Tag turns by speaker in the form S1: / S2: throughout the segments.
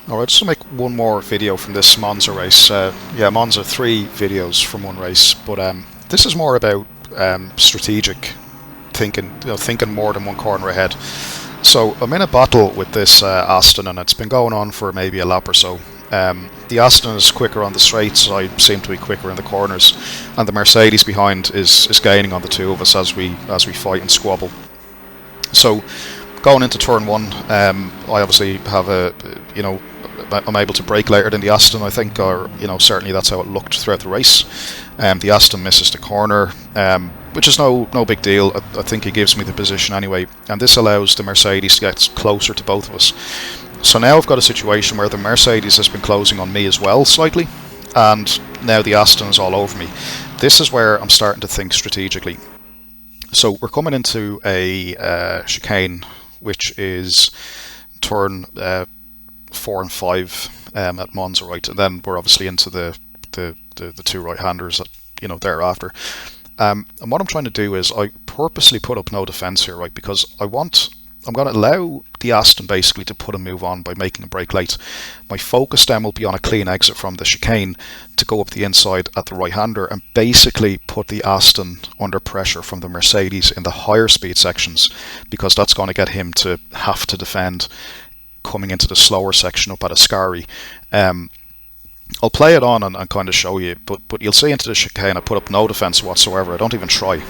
S1: Alright, just to make one more video from this Monza race. Yeah, Monza, 3 videos from one race, but this is more about strategic thinking, thinking more than one corner ahead. So I'm in a battle with this Aston, and it's been going on for maybe a lap or so. The Aston is quicker on the straights, I seem to be quicker in the corners, and the Mercedes behind is gaining on the two of us as we fight and squabble. So going into turn one, I obviously have I'm able to brake later than the Aston, I think, or certainly that's how it looked throughout the race. The Aston misses the corner, which is no big deal. I think he gives me the position anyway, and this allows the Mercedes to get closer to both of us. So now I've got a situation where the Mercedes has been closing on me as well slightly, and now the Aston is all over me. This is where I'm starting to think strategically. So we're coming into a chicane, which is turn 4 and 5 at Monza, right, and then we're obviously into the two right-handers thereafter. And what I'm trying to do is I purposely put up no defence here, right, because I'm going to allow the Aston basically to put a move on by making a brake late. My focus then will be on a clean exit from the chicane to go up the inside at the right-hander and basically put the Aston under pressure from the Mercedes in the higher speed sections, because that's going to get him to have to defend coming into the slower section up at Ascari. I'll play it on and kind of show you, but you'll see into the chicane I put up no defence whatsoever. I don't even try.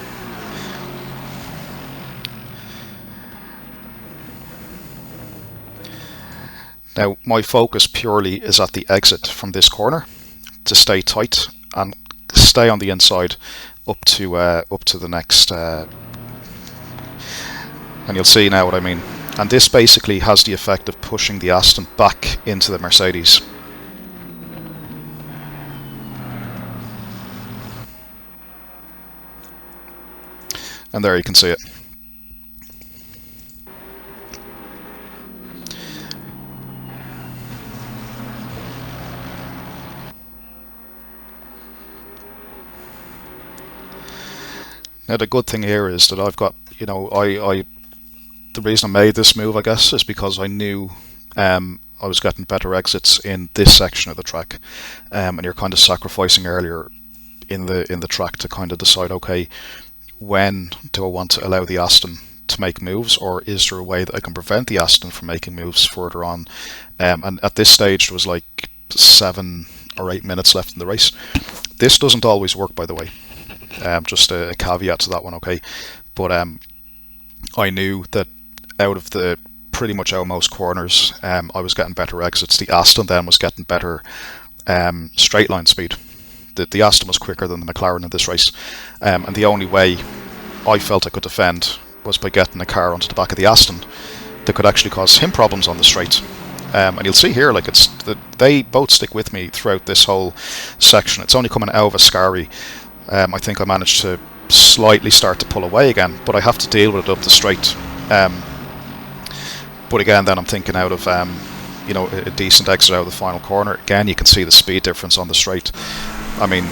S1: Now my focus purely is at the exit from this corner to stay tight and stay on the inside up to the next, and you'll see now what I mean. And this basically has the effect of pushing the Aston back into the Mercedes. And there you can see it. Now the good thing here is that I've got, the reason I made this move, I guess, is because I knew I was getting better exits in this section of the track, and you're kind of sacrificing earlier in the track to kind of decide, okay, when do I want to allow the Aston to make moves, or is there a way that I can prevent the Aston from making moves further on? And at this stage there was like 7 or 8 minutes left in the race. This doesn't always work, by the way. Just a caveat to that one, okay? But I knew that out of pretty much out of most corners, I was getting better exits. The Aston then was getting better straight line speed. The Aston was quicker than the McLaren in this race, and the only way I felt I could defend was by getting a car onto the back of the Aston that could actually cause him problems on the straight. And you'll see here, like, they both stick with me throughout this whole section. It's only coming out of Ascari. I think I managed to slightly start to pull away again, but I have to deal with it up the straight. But again, then I'm thinking out of a decent exit out of the final corner. Again, you can see the speed difference on the straight. I mean,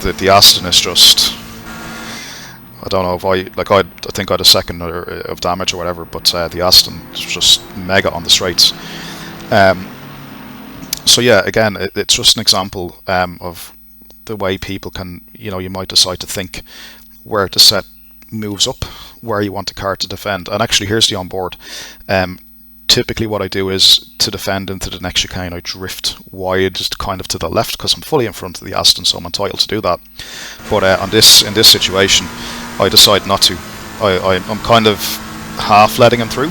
S1: the Aston is just, I don't know if I think I had a second of damage or whatever, but the Aston is just mega on the straights. So yeah, again, it's just an example of the way people can, you might decide to think where to set moves up, where you want the car to defend. And actually, here's the onboard. Typically what I do is, to defend into the next chicane, I drift wide kind of to the left because I'm fully in front of the Aston, so I'm entitled to do that. But in this situation, I decide not to. I'm kind of half letting him through,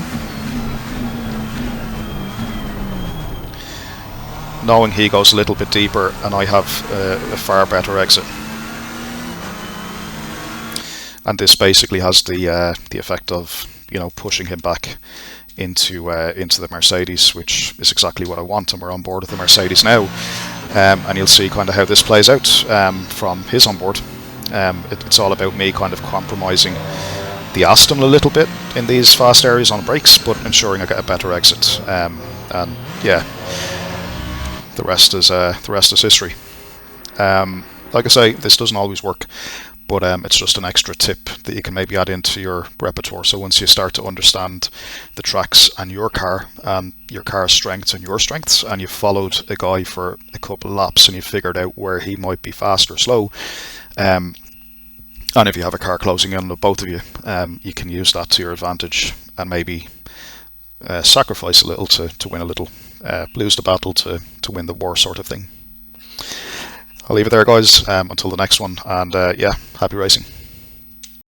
S1: knowing he goes a little bit deeper and I have a far better exit. And this basically has the effect of pushing him back into the Mercedes, which is exactly what I want, and we're on board with the Mercedes now. And you'll see kind of how this plays out from his onboard. It's all about me kind of compromising the Aston a little bit in these fast areas on brakes, but ensuring I get a better exit. And yeah, the rest is history. Like I say, this doesn't always work, but it's just an extra tip that you can maybe add into your repertoire. So once you start to understand the tracks and your car's strengths and your strengths, and you've followed a guy for a couple of laps and you've figured out where he might be fast or slow, and if you have a car closing in on both of you, you can use that to your advantage and maybe sacrifice a little to win a little, lose the battle to win the war, sort of thing. I'll leave it there, guys, until the next one, and yeah, happy racing.